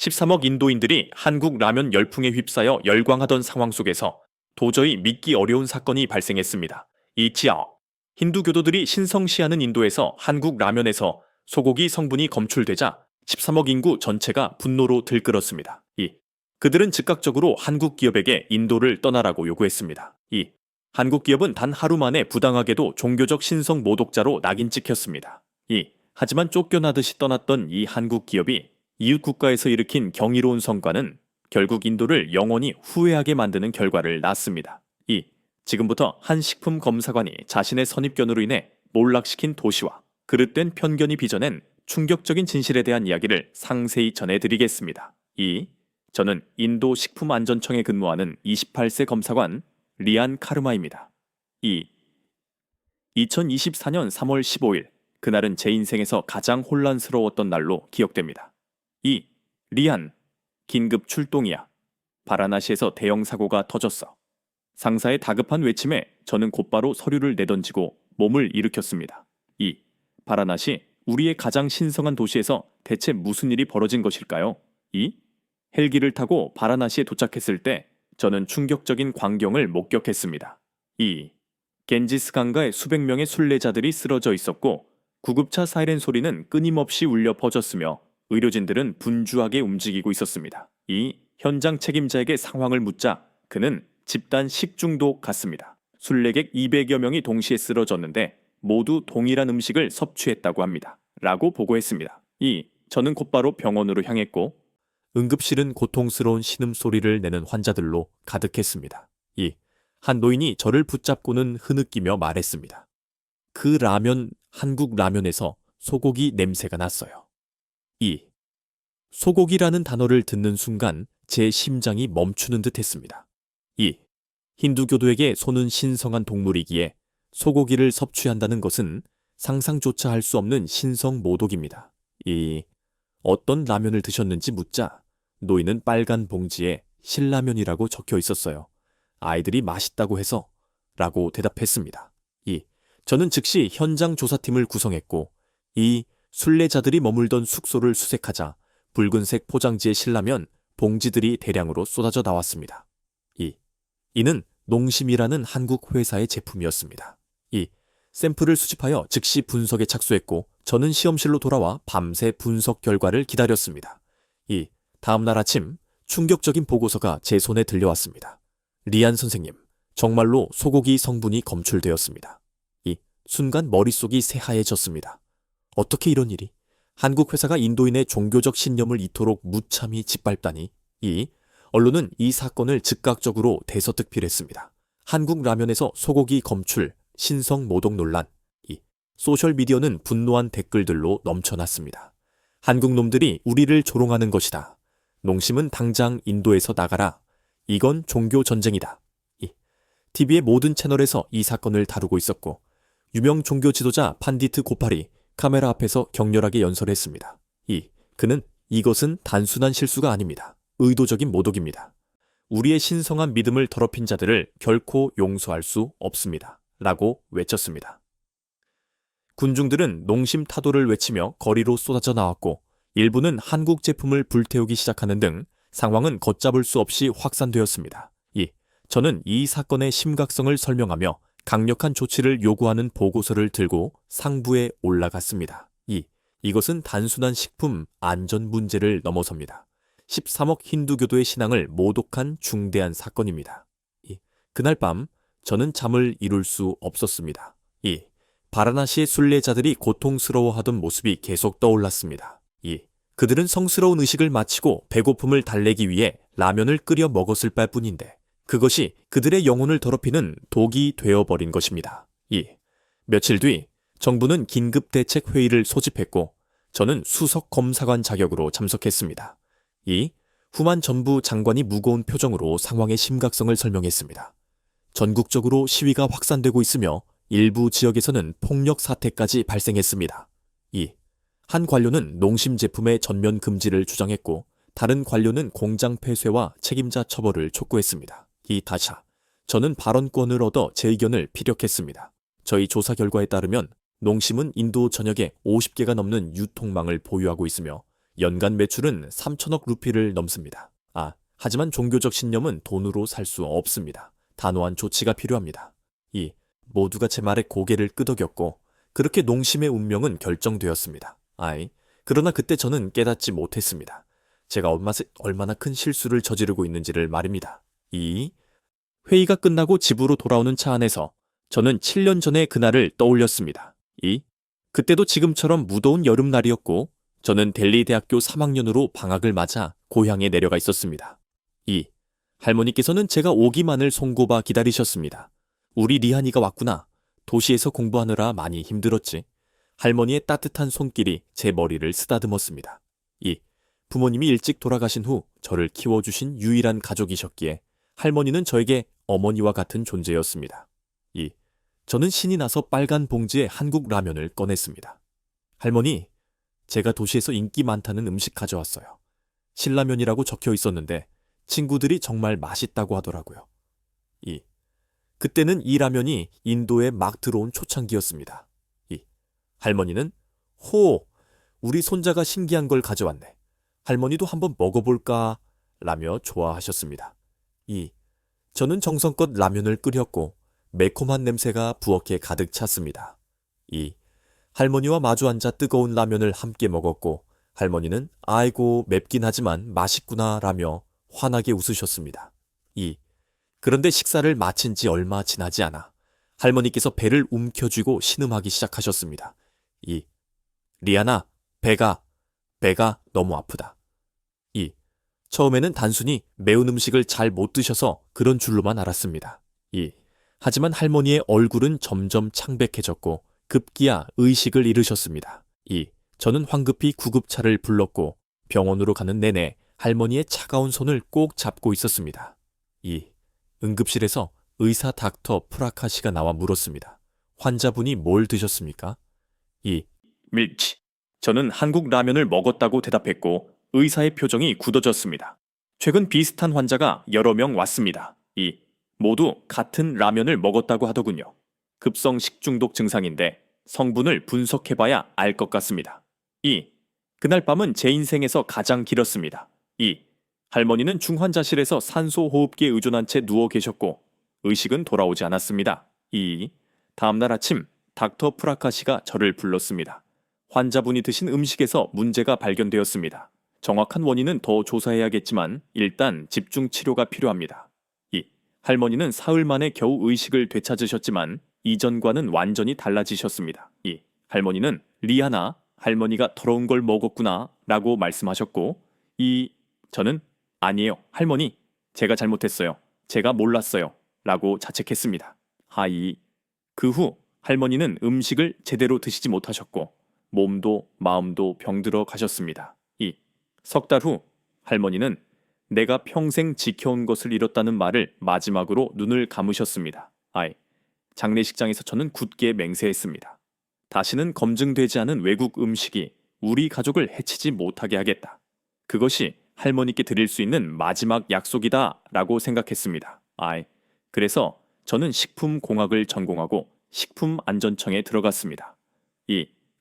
13억 인도인들이 한국 라면 열풍에 휩싸여 열광하던 상황 속에서 도저히 믿기 어려운 사건이 발생했습니다. 이치아오. 힌두교도들이 신성시하는 인도에서 한국 라면에서 소고기 성분이 검출되자 13억 인구 전체가 분노로 들끓었습니다. 그들은 즉각적으로 한국 기업에게 인도를 떠나라고 요구했습니다. 한국 기업은 단 하루 만에 부당하게도 종교적 신성 모독자로 낙인 찍혔습니다. 하지만 쫓겨나듯이 떠났던 이 한국 기업이 이웃 국가에서 일으킨 경이로운 성과는 결국 인도를 영원히 후회하게 만드는 결과를 낳았습니다. 지금부터 한 식품 검사관이 자신의 선입견으로 인해 몰락시킨 도시와 그릇된 편견이 빚어낸 충격적인 진실에 대한 이야기를 상세히 전해드리겠습니다. 저는 인도 식품안전청에 근무하는 28세 검사관 리안 카르마입니다. 2024년 3월 15일, 그날은 제 인생에서 가장 혼란스러웠던 날로 기억됩니다. 리안, 긴급 출동이야. 바라나시에서 대형 사고가 터졌어. 상사의 다급한 외침에 저는 곧바로 서류를 내던지고 몸을 일으켰습니다. 바라나시, 우리의 가장 신성한 도시에서 대체 무슨 일이 벌어진 것일까요? 헬기를 타고 바라나시에 도착했을 때 저는 충격적인 광경을 목격했습니다. 겐지스 강가에 수백 명의 순례자들이 쓰러져 있었고 구급차 사이렌 소리는 끊임없이 울려 퍼졌으며 의료진들은 분주하게 움직이고 있었습니다. 현장 책임자에게 상황을 묻자 그는 집단 식중독 같습니다. 순례객 200여 명이 동시에 쓰러졌는데 모두 동일한 음식을 섭취했다고 합니다. 라고 보고했습니다. 저는 곧바로 병원으로 향했고 응급실은 고통스러운 신음소리를 내는 환자들로 가득했습니다. 한 노인이 저를 붙잡고는 흐느끼며 말했습니다. 그 라면, 한국 라면에서 소고기 냄새가 났어요. 소고기라는 단어를 듣는 순간 제 심장이 멈추는 듯 했습니다. 힌두교도에게 소는 신성한 동물이기에 소고기를 섭취한다는 것은 상상조차 할 수 없는 신성 모독입니다. 어떤 라면을 드셨는지 묻자 노인은 빨간 봉지에 신라면이라고 적혀 있었어요. 아이들이 맛있다고 해서 라고 대답했습니다. 저는 즉시 현장 조사팀을 구성했고 이 순례자들이 머물던 숙소를 수색하자 붉은색 포장지의 신라면 봉지들이 대량으로 쏟아져 나왔습니다. 이는 농심이라는 한국 회사의 제품이었습니다. 샘플을 수집하여 즉시 분석에 착수했고 저는 시험실로 돌아와 밤새 분석 결과를 기다렸습니다. 다음날 아침 충격적인 보고서가 제 손에 들려왔습니다. 리안 선생님, 정말로 소고기 성분이 검출되었습니다. 순간 머릿속이 새하얘졌습니다. 어떻게 이런 일이? 한국 회사가 인도인의 종교적 신념을 이토록 무참히 짓밟다니. 언론은 이 사건을 즉각적으로 대서특필했습니다. 한국 라면에서 소고기 검출, 신성 모독 논란. 소셜미디어는 분노한 댓글들로 넘쳐났습니다. 한국 놈들이 우리를 조롱하는 것이다. 농심은 당장 인도에서 나가라. 이건 종교 전쟁이다. TV의 모든 채널에서 이 사건을 다루고 있었고 유명 종교 지도자 판디트 고팔이 카메라 앞에서 격렬하게 연설했습니다. 그는 이것은 단순한 실수가 아닙니다. 의도적인 모독입니다. 우리의 신성한 믿음을 더럽힌 자들을 결코 용서할 수 없습니다. 라고 외쳤습니다. 군중들은 농심 타도를 외치며 거리로 쏟아져 나왔고 일부는 한국 제품을 불태우기 시작하는 등 상황은 걷잡을 수 없이 확산되었습니다. 저는 이 사건의 심각성을 설명하며 강력한 조치를 요구하는 보고서를 들고 상부에 올라갔습니다. 이것은 단순한 식품 안전 문제를 넘어섭니다. 13억 힌두교도의 신앙을 모독한 중대한 사건입니다. 그날 밤 저는 잠을 이룰 수 없었습니다. 바라나시의 순례자들이 고통스러워하던 모습이 계속 떠올랐습니다. 그들은 성스러운 의식을 마치고 배고픔을 달래기 위해 라면을 끓여 먹었을 뿐인데 그것이 그들의 영혼을 더럽히는 독이 되어버린 것입니다. 며칠 뒤 정부는 긴급대책회의를 소집했고 저는 수석 검사관 자격으로 참석했습니다. 후만 전부 장관이 무거운 표정으로 상황의 심각성을 설명했습니다. 전국적으로 시위가 확산되고 있으며 일부 지역에서는 폭력 사태까지 발생했습니다. 한 관료는 농심 제품의 전면 금지를 주장했고 다른 관료는 공장 폐쇄와 책임자 처벌을 촉구했습니다. 다샤, 저는 발언권을 얻어 제 의견을 피력했습니다. 저희 조사 결과에 따르면 농심은 인도 전역에 50개가 넘는 유통망을 보유하고 있으며 연간 매출은 3천억 루피를 넘습니다. 하지만 종교적 신념은 돈으로 살 수 없습니다. 단호한 조치가 필요합니다. 모두가 제 말에 고개를 끄덕였고 그렇게 농심의 운명은 결정되었습니다. 그러나 그때 저는 깨닫지 못했습니다. 제가 얼마나 큰 실수를 저지르고 있는지를 말입니다. 회의가 끝나고 집으로 돌아오는 차 안에서 저는 7년 전의 그날을 떠올렸습니다. 그때도 지금처럼 무더운 여름날이었고 저는 델리 대학교 3학년으로 방학을 맞아 고향에 내려가 있었습니다. 할머니께서는 제가 오기만을 손꼽아 기다리셨습니다. 우리 리한이가 왔구나. 도시에서 공부하느라 많이 힘들었지. 할머니의 따뜻한 손길이 제 머리를 쓰다듬었습니다. 부모님이 일찍 돌아가신 후 저를 키워주신 유일한 가족이셨기에 할머니는 저에게 어머니와 같은 존재였습니다. 저는 신이 나서 빨간 봉지에 한국 라면을 꺼냈습니다. 할머니, 제가 도시에서 인기 많다는 음식 가져왔어요. 신라면이라고 적혀 있었는데 친구들이 정말 맛있다고 하더라고요. 그때는 이 라면이 인도에 막 들어온 초창기였습니다. 할머니는 우리 손자가 신기한 걸 가져왔네. 할머니도 한번 먹어볼까? 라며 좋아하셨습니다. 저는 정성껏 라면을 끓였고 매콤한 냄새가 부엌에 가득 찼습니다. 할머니와 마주 앉아 뜨거운 라면을 함께 먹었고 할머니는 아이고 맵긴 하지만 맛있구나 라며 환하게 웃으셨습니다. 그런데 식사를 마친 지 얼마 지나지 않아 할머니께서 배를 움켜쥐고 신음하기 시작하셨습니다. 리안아, 배가 너무 아프다. 처음에는 단순히 매운 음식을 잘 못 드셔서 그런 줄로만 알았습니다. 하지만 할머니의 얼굴은 점점 창백해졌고 급기야 의식을 잃으셨습니다. 저는 황급히 구급차를 불렀고 병원으로 가는 내내 할머니의 차가운 손을 꼭 잡고 있었습니다. 응급실에서 의사 닥터 프라카시가 나와 물었습니다. 환자분이 뭘 드셨습니까? 밀치. 저는 한국 라면을 먹었다고 대답했고 의사의 표정이 굳어졌습니다. 최근 비슷한 환자가 여러 명 왔습니다. 모두 같은 라면을 먹었다고 하더군요. 급성 식중독 증상인데 성분을 분석해봐야 알 것 같습니다. 그날 밤은 제 인생에서 가장 길었습니다. 할머니는 중환자실에서 산소호흡기에 의존한 채 누워 계셨고 의식은 돌아오지 않았습니다. 다음날 아침 닥터 프라카시가 저를 불렀습니다. 환자분이 드신 음식에서 문제가 발견되었습니다. 정확한 원인은 더 조사해야겠지만 일단 집중 치료가 필요합니다. 할머니는 사흘 만에 겨우 의식을 되찾으셨지만 이전과는 완전히 달라지셨습니다. 할머니는 리아나, 할머니가 더러운 걸 먹었구나 라고 말씀하셨고 저는 아니에요, 할머니. 제가 잘못했어요. 제가 몰랐어요. 라고 자책했습니다. 그 후 할머니는 음식을 제대로 드시지 못하셨고 몸도 마음도 병들어 가셨습니다. 석 달 후 할머니는 내가 평생 지켜온 것을 잃었다는 말을 마지막으로 눈을 감으셨습니다. 장례식장에서 저는 굳게 맹세했습니다. 다시는 검증되지 않은 외국 음식이 우리 가족을 해치지 못하게 하겠다. 그것이 할머니께 드릴 수 있는 마지막 약속이다 라고 생각했습니다. 그래서 저는 식품공학을 전공하고 식품안전청에 들어갔습니다.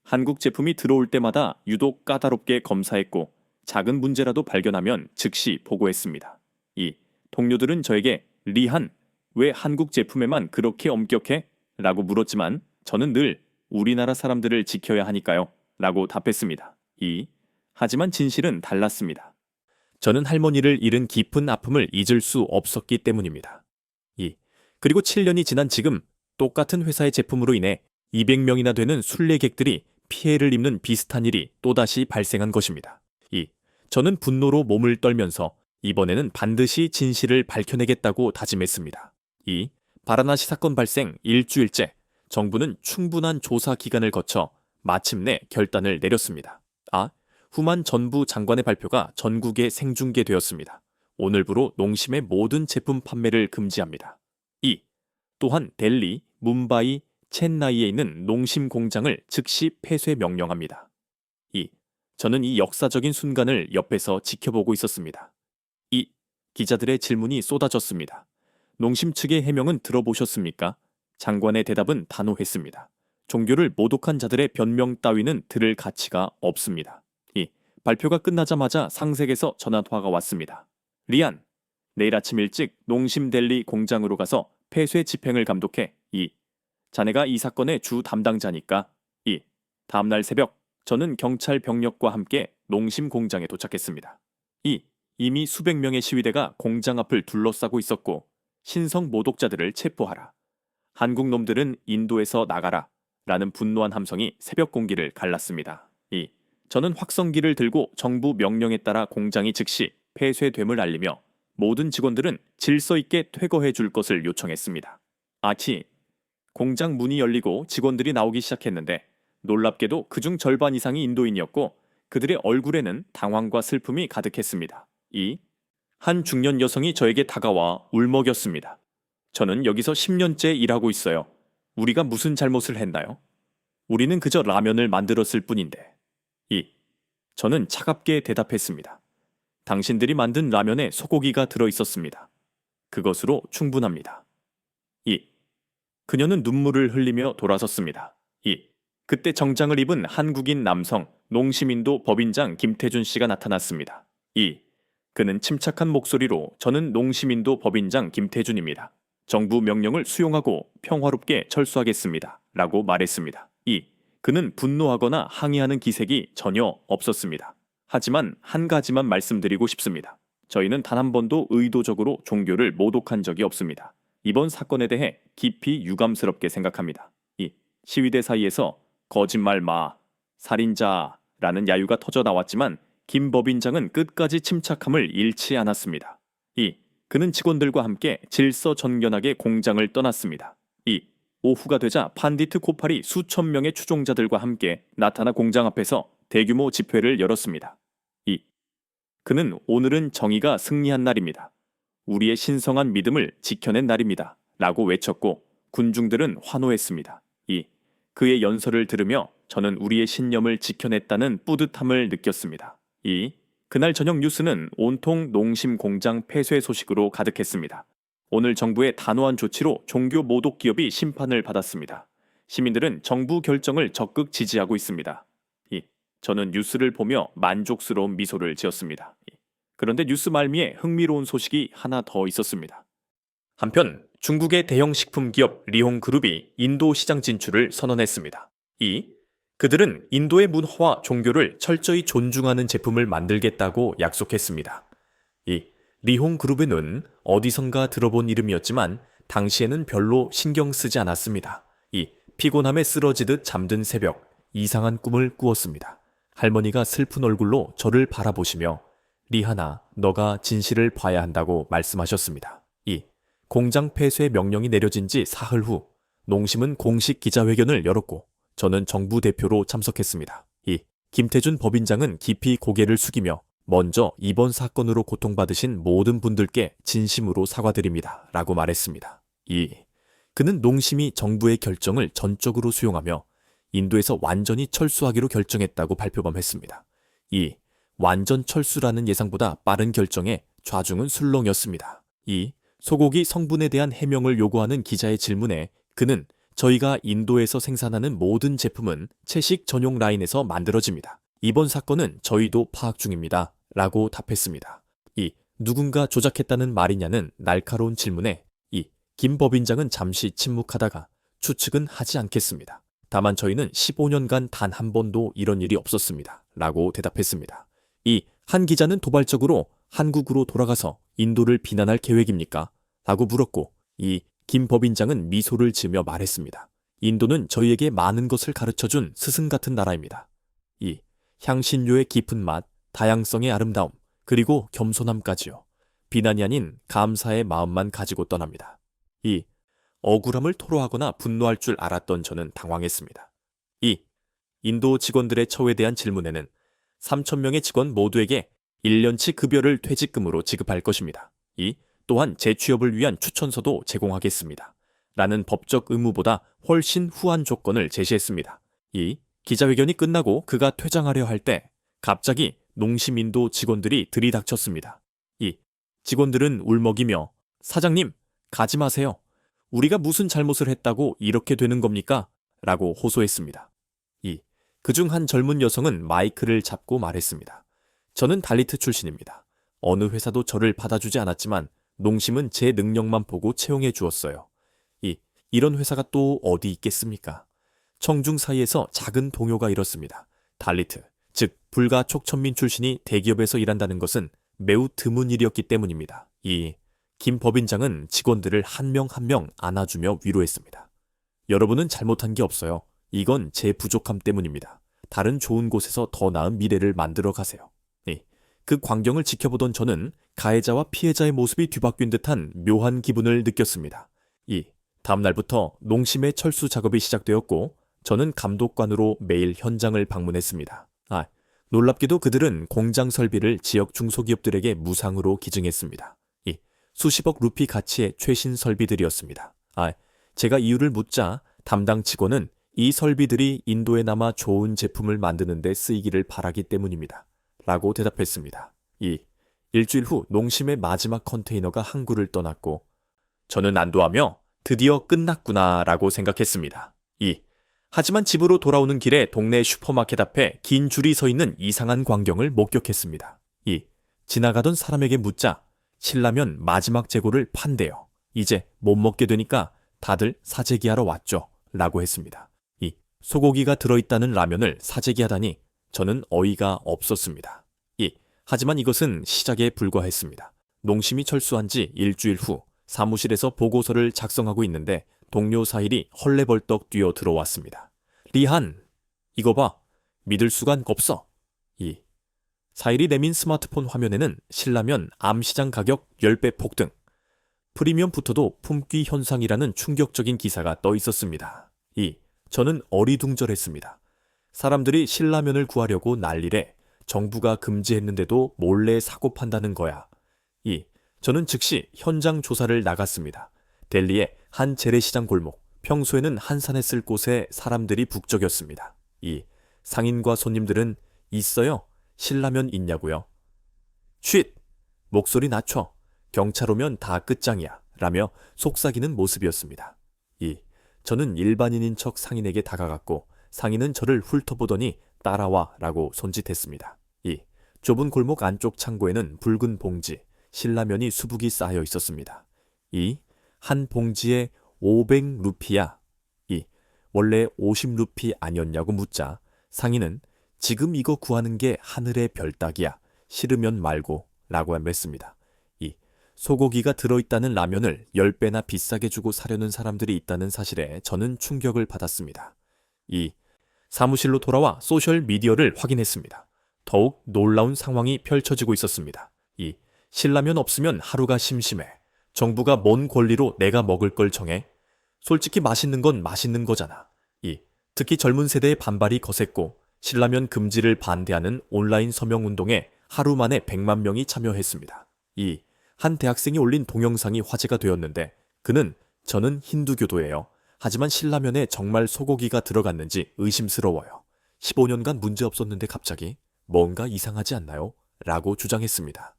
한국 제품이 들어올 때마다 유독 까다롭게 검사했고 작은 문제라도 발견하면 즉시 보고했습니다. 동료들은 저에게 리한, 왜 한국 제품에만 그렇게 엄격해? 라고 물었지만 저는 늘 우리나라 사람들을 지켜야 하니까요 라고 답했습니다. 하지만 진실은 달랐습니다. 저는 할머니를 잃은 깊은 아픔을 잊을 수 없었기 때문입니다. 그리고 7년이 지난 지금 똑같은 회사의 제품으로 인해 200명이나 되는 순례객들이 피해를 입는 비슷한 일이 또다시 발생한 것입니다. 저는 분노로 몸을 떨면서 이번에는 반드시 진실을 밝혀내겠다고 다짐했습니다. 바라나시 사건 발생 일주일째 정부는 충분한 조사 기간을 거쳐 마침내 결단을 내렸습니다. 후만 전부 장관의 발표가 전국에 생중계되었습니다. 오늘부로 농심의 모든 제품 판매를 금지합니다. 또한 델리, 뭄바이, 첸나이에 있는 농심 공장을 즉시 폐쇄 명령합니다. 저는 이 역사적인 순간을 옆에서 지켜보고 있었습니다. 기자들의 질문이 쏟아졌습니다. 농심 측의 해명은 들어보셨습니까? 장관의 대답은 단호했습니다. 종교를 모독한 자들의 변명 따위는 들을 가치가 없습니다. 발표가 끝나자마자 상색에서 전화통화가 왔습니다. 리안, 내일 아침 일찍 농심델리 공장으로 가서 폐쇄 집행을 감독해. 자네가 이 사건의 주 담당자니까. 다음날 새벽 저는 경찰 병력과 함께 농심 공장에 도착했습니다. 이미 수백 명의 시위대가 공장 앞을 둘러싸고 있었고 신성 모독자들을 체포하라. 한국 놈들은 인도에서 나가라. 라는 분노한 함성이 새벽 공기를 갈랐습니다. 저는 확성기를 들고 정부 명령에 따라 공장이 즉시 폐쇄됨을 알리며 모든 직원들은 질서 있게 퇴거해 줄 것을 요청했습니다. 공장 문이 열리고 직원들이 나오기 시작했는데 놀랍게도 그중 절반 이상이 인도인이었고 그들의 얼굴에는 당황과 슬픔이 가득했습니다. 한 중년 여성이 저에게 다가와 울먹였습니다. 저는 여기서 10년째 일하고 있어요. 우리가 무슨 잘못을 했나요? 우리는 그저 라면을 만들었을 뿐인데. 저는 차갑게 대답했습니다. 당신들이 만든 라면에 소고기가 들어있었습니다. 그것으로 충분합니다. 그녀는 눈물을 흘리며 돌아섰습니다. 그때 정장을 입은 한국인 남성 농심인도 법인장 김태준 씨가 나타났습니다. 그는 침착한 목소리로 저는 농심인도 법인장 김태준입니다. 정부 명령을 수용하고 평화롭게 철수하겠습니다. 라고 말했습니다. 그는 분노하거나 항의하는 기색이 전혀 없었습니다. 하지만 한 가지만 말씀드리고 싶습니다. 저희는 단 한 번도 의도적으로 종교를 모독한 적이 없습니다. 이번 사건에 대해 깊이 유감스럽게 생각합니다. 시위대 사이에서 거짓말 마, 살인자라는 야유가 터져 나왔지만 김 법인장은 끝까지 침착함을 잃지 않았습니다. 그는 직원들과 함께 질서정연하게 공장을 떠났습니다. 오후가 되자 판디트 코팔이 수천 명의 추종자들과 함께 나타나 공장 앞에서 대규모 집회를 열었습니다. 그는 오늘은 정의가 승리한 날입니다. 우리의 신성한 믿음을 지켜낸 날입니다. 라고 외쳤고 군중들은 환호했습니다. 그의 연설을 들으며 저는 우리의 신념을 지켜냈다는 뿌듯함을 느꼈습니다. 그날 저녁 뉴스는 온통 농심 공장 폐쇄 소식으로 가득했습니다. 오늘 정부의 단호한 조치로 종교 모독 기업이 심판을 받았습니다. 시민들은 정부 결정을 적극 지지하고 있습니다. 저는 뉴스를 보며 만족스러운 미소를 지었습니다. 그런데 뉴스 말미에 흥미로운 소식이 하나 더 있었습니다. 한편 중국의 대형 식품 기업 리홍그룹이 인도 시장 진출을 선언했습니다. 그들은 인도의 문화와 종교를 철저히 존중하는 제품을 만들겠다고 약속했습니다. 리홍그룹에는 어디선가 들어본 이름이었지만 당시에는 별로 신경 쓰지 않았습니다. 피곤함에 쓰러지듯 잠든 새벽, 이상한 꿈을 꾸었습니다. 할머니가 슬픈 얼굴로 저를 바라보시며 리하나, 너가 진실을 봐야 한다고 말씀하셨습니다. 공장 폐쇄 명령이 내려진 지 사흘 후 농심은 공식 기자회견을 열었고 저는 정부 대표로 참석했습니다. 김태준 법인장은 깊이 고개를 숙이며 먼저 이번 사건으로 고통받으신 모든 분들께 진심으로 사과드립니다. 라고 말했습니다. 그는 농심이 정부의 결정을 전적으로 수용하며 인도에서 완전히 철수하기로 결정했다고 발표범했습니다. 완전 철수라는 예상보다 빠른 결정에 좌중은 술렁였습니다. 소고기 성분에 대한 해명을 요구하는 기자의 질문에 그는 저희가 인도에서 생산하는 모든 제품은 채식 전용 라인에서 만들어집니다. 이번 사건은 저희도 파악 중입니다. 라고 답했습니다. 누군가 조작했다는 말이냐는 날카로운 질문에 김 법인장은 잠시 침묵하다가 추측은 하지 않겠습니다. 다만 저희는 15년간 단 한 번도 이런 일이 없었습니다. 라고 대답했습니다. 한 기자는 도발적으로 한국으로 돌아가서 인도를 비난할 계획입니까? 라고 물었고 김 법인장은 미소를 지으며 말했습니다. 인도는 저희에게 많은 것을 가르쳐준 스승 같은 나라입니다. 향신료의 깊은 맛, 다양성의 아름다움, 그리고 겸손함까지요. 비난이 아닌 감사의 마음만 가지고 떠납니다. 억울함을 토로하거나 분노할 줄 알았던 저는 당황했습니다. 인도 직원들의 처우에 대한 질문에는 3,000명의 직원 모두에게 1년치 급여를 퇴직금으로 지급할 것입니다. 또한 재취업을 위한 추천서도 제공하겠습니다. 라는 법적 의무보다 훨씬 후한 조건을 제시했습니다. 기자회견이 끝나고 그가 퇴장하려 할 때 갑자기 농심인도 직원들이 들이닥쳤습니다. 직원들은 울먹이며 사장님, 가지 마세요. 우리가 무슨 잘못을 했다고 이렇게 되는 겁니까? 라고 호소했습니다. 그중 한 젊은 여성은 마이크를 잡고 말했습니다. 저는 달리트 출신입니다. 어느 회사도 저를 받아주지 않았지만 농심은 제 능력만 보고 채용해 주었어요. 이런 회사가 또 어디 있겠습니까? 청중 사이에서 작은 동요가 이렇습니다. 달리트, 즉 불가 촉천민 출신이 대기업에서 일한다는 것은 매우 드문 일이었기 때문입니다. 김 법인장은 직원들을 한 명 한 명 안아주며 위로했습니다. 여러분은 잘못한 게 없어요. 이건 제 부족함 때문입니다. 다른 좋은 곳에서 더 나은 미래를 만들어 가세요. 그 광경을 지켜보던 저는 가해자와 피해자의 모습이 뒤바뀐 듯한 묘한 기분을 느꼈습니다. 다음 날부터 농심의 철수 작업이 시작되었고 저는 감독관으로 매일 현장을 방문했습니다. 놀랍게도 그들은 공장 설비를 지역 중소기업들에게 무상으로 기증했습니다. 수십억 루피 가치의 최신 설비들이었습니다. 제가 이유를 묻자 담당 직원은 이 설비들이 인도에 남아 좋은 제품을 만드는 데 쓰이기를 바라기 때문입니다. 라고 대답했습니다. 일주일 후 농심의 마지막 컨테이너가 항구를 떠났고 저는 안도하며 드디어 끝났구나 라고 생각했습니다. 하지만 집으로 돌아오는 길에 동네 슈퍼마켓 앞에 긴 줄이 서 있는 이상한 광경을 목격했습니다. 지나가던 사람에게 묻자 신라면 마지막 재고를 판대요. 이제 못 먹게 되니까 다들 사재기하러 왔죠. 라고 했습니다. 소고기가 들어있다는 라면을 사재기하다니 저는 어이가 없었습니다. 하지만 이것은 시작에 불과했습니다. 농심이 철수한 지 일주일 후 사무실에서 보고서를 작성하고 있는데 동료 사일이 헐레벌떡 뛰어 들어왔습니다. 리한, 이거 봐. 믿을 수가 없어. 사일이 내민 스마트폰 화면에는 신라면 암시장 가격 10배 폭등, 프리미엄부터도 품귀 현상이라는 충격적인 기사가 떠 있었습니다. 저는 어리둥절했습니다. 사람들이 신라면을 구하려고 난리래 정부가 금지했는데도 몰래 사고 판다는 거야. 저는 즉시 현장 조사를 나갔습니다. 델리의 한 재래시장 골목, 평소에는 한산했을 곳에 사람들이 북적였습니다. 상인과 손님들은 있어요? 신라면 있냐고요? 쉿! 목소리 낮춰. 경찰 오면 다 끝장이야. 라며 속삭이는 모습이었습니다. 저는 일반인인 척 상인에게 다가갔고 상인은 저를 훑어보더니 따라와 라고 손짓했습니다. 좁은 골목 안쪽 창고에는 붉은 봉지, 신라면이 수북이 쌓여 있었습니다. 한 봉지에 500루피야. 원래 50루피 아니었냐고 묻자 상인은 지금 이거 구하는 게 하늘의 별 따기야. 싫으면 말고 라고 맺습니다. 소고기가 들어있다는 라면을 10배나 비싸게 주고 사려는 사람들이 있다는 사실에 저는 충격을 받았습니다. 사무실로 돌아와 소셜미디어를 확인했습니다. 더욱 놀라운 상황이 펼쳐지고 있었습니다. 신라면 없으면 하루가 심심해. 정부가 뭔 권리로 내가 먹을 걸 정해? 솔직히 맛있는 건 맛있는 거잖아. 특히 젊은 세대의 반발이 거셌고 신라면 금지를 반대하는 온라인 서명운동에 하루 만에 100만 명이 참여했습니다. 한 대학생이 올린 동영상이 화제가 되었는데 저는 힌두교도예요. 하지만 신라면에 정말 소고기가 들어갔는지 의심스러워요. 15년간 문제 없었는데 갑자기 뭔가 이상하지 않나요? 라고 주장했습니다.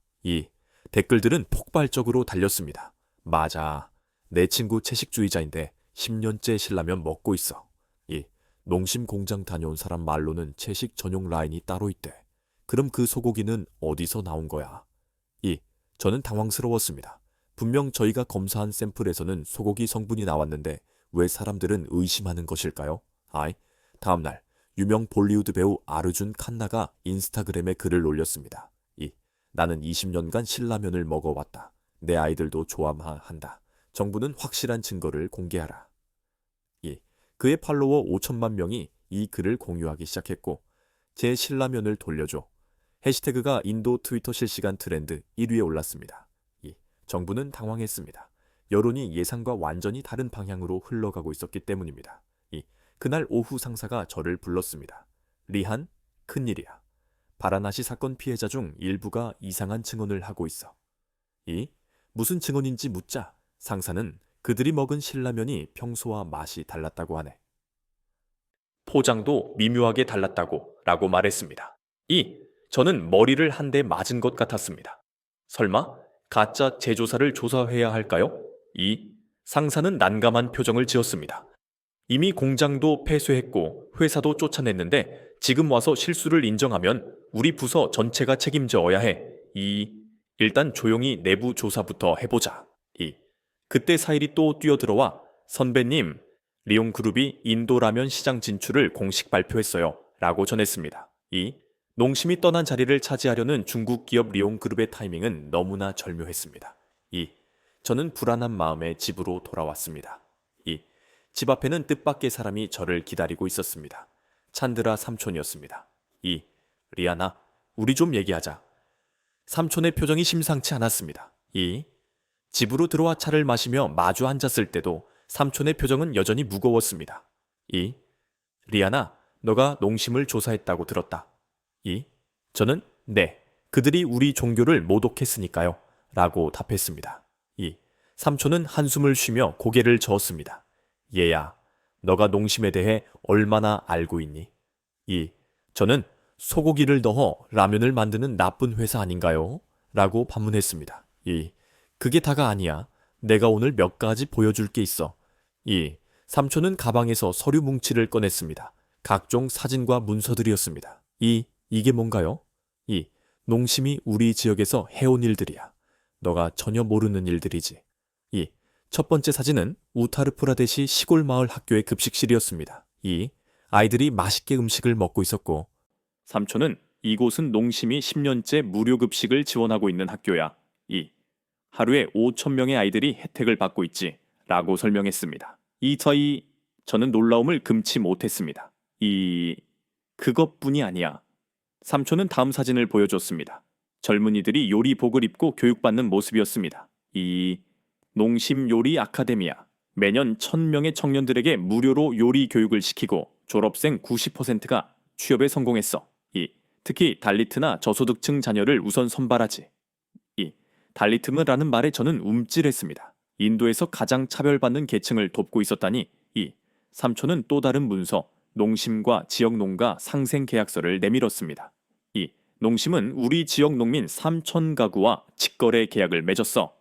댓글들은 폭발적으로 달렸습니다. 맞아. 내 친구 채식주의자인데 10년째 신라면 먹고 있어. 농심 공장 다녀온 사람 말로는 채식 전용 라인이 따로 있대. 그럼 그 소고기는 어디서 나온 거야? 저는 당황스러웠습니다. 분명 저희가 검사한 샘플에서는 소고기 성분이 나왔는데 왜 사람들은 의심하는 것일까요? 다음 날 유명 볼리우드 배우 아르준 칸나가 인스타그램에 글을 올렸습니다. 나는 20년간 신라면을 먹어왔다. 내 아이들도 좋아한다. 정부는 확실한 증거를 공개하라. 그의 팔로워 5천만 명이 이 글을 공유하기 시작했고 제 신라면을 돌려줘. 해시태그가 인도 트위터 실시간 트렌드 1위에 올랐습니다. 정부는 당황했습니다. 여론이 예상과 완전히 다른 방향으로 흘러가고 있었기 때문입니다. 그날 오후 상사가 저를 불렀습니다. 리한, 큰일이야. 바라나시 사건 피해자 중 일부가 이상한 증언을 하고 있어. 무슨 증언인지 묻자 상사는 그들이 먹은 신라면이 평소와 맛이 달랐다고 하네. 포장도 미묘하게 달랐다고 라고 말했습니다. 저는 머리를 한 대 맞은 것 같았습니다. 설마 가짜 제조사를 조사해야 할까요? 상사는 난감한 표정을 지었습니다. 이미 공장도 폐쇄했고 회사도 쫓아냈는데 지금 와서 실수를 인정하면 우리 부서 전체가 책임져야 해. 2. 일단 조용히 내부 조사부터 해보자. 2. 그때 사일이 또 뛰어들어와 선배님, 리온그룹이 인도 라면 시장 진출을 공식 발표했어요. 라고 전했습니다. 2. 농심이 떠난 자리를 차지하려는 중국 기업 리온그룹의 타이밍은 너무나 절묘했습니다. 2. 저는 불안한 마음에 집으로 돌아왔습니다. 2. 집 앞에는 뜻밖의 사람이 저를 기다리고 있었습니다. 찬드라 삼촌이었습니다. 2. 리아나, 우리 좀 얘기하자. 삼촌의 표정이 심상치 않았습니다. 2. 집으로 들어와 차를 마시며 마주 앉았을 때도 삼촌의 표정은 여전히 무거웠습니다. 2. 리아나, 너가 농심을 조사했다고 들었다. 2. 저는 네, 그들이 우리 종교를 모독했으니까요. 라고 답했습니다. 2. 삼촌은 한숨을 쉬며 고개를 저었습니다. 얘야, 너가 농심에 대해 얼마나 알고 있니? 2. 저는 소고기를 넣어 라면을 만드는 나쁜 회사 아닌가요? 라고 반문했습니다. 2. 그게 다가 아니야. 내가 오늘 몇 가지 보여줄 게 있어. 2. 삼촌은 가방에서 서류 뭉치를 꺼냈습니다. 각종 사진과 문서들이었습니다. 2. 이게 뭔가요? 2. 농심이 우리 지역에서 해온 일들이야. 너가 전혀 모르는 일들이지. 2. 첫 번째 사진은 우타르프라데시 시골 마을 학교의 급식실이었습니다. 2. 아이들이 맛있게 음식을 먹고 있었고, 삼촌은 이곳은 농심이 10년째 무료 급식을 지원하고 있는 학교야. 2. 하루에 5,000명의 아이들이 혜택을 받고 있지. 라고 설명했습니다. 이 사이 저는 놀라움을 금치 못했습니다. 그것뿐이 아니야. 삼촌은 다음 사진을 보여줬습니다. 젊은이들이 요리복을 입고 교육받는 모습이었습니다. 농심 요리 아카데미아. 매년 1,000명의 청년들에게 무료로 요리 교육을 시키고 졸업생 90%가 취업에 성공했어. 특히 달리트나 저소득층 자녀를 우선 선발하지. 달리트라는 말에 저는 움찔했습니다. 인도에서 가장 차별받는 계층을 돕고 있었다니. 삼촌은 또 다른 문서, 농심과 지역 농가 상생 계약서를 내밀었습니다. 농심은 우리 지역 농민 3,000가구와 직거래 계약을 맺었어.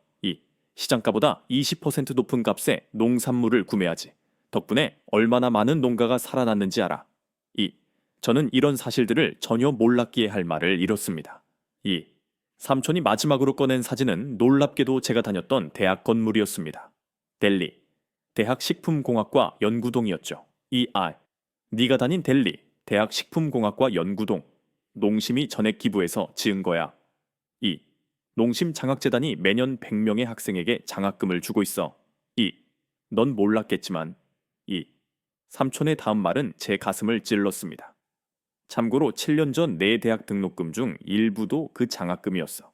시장가보다 20% 높은 값에 농산물을 구매하지. 덕분에 얼마나 많은 농가가 살아났는지 알아. 저는 이런 사실들을 전혀 몰랐기에 할 말을 잃었습니다. 삼촌이 마지막으로 꺼낸 사진은 놀랍게도 제가 다녔던 대학 건물이었습니다. 델리, 대학 식품공학과 연구동이었죠. 네가 다닌 델리, 대학 식품공학과 연구동. 농심이 전액 기부해서 지은 거야. 농심 장학재단이 매년 100명의 학생에게 장학금을 주고 있어. 넌 몰랐겠지만. 삼촌의 다음 말은 제 가슴을 찔렀습니다. 참고로 7년 전 내 대학 등록금 중 일부도 그 장학금이었어.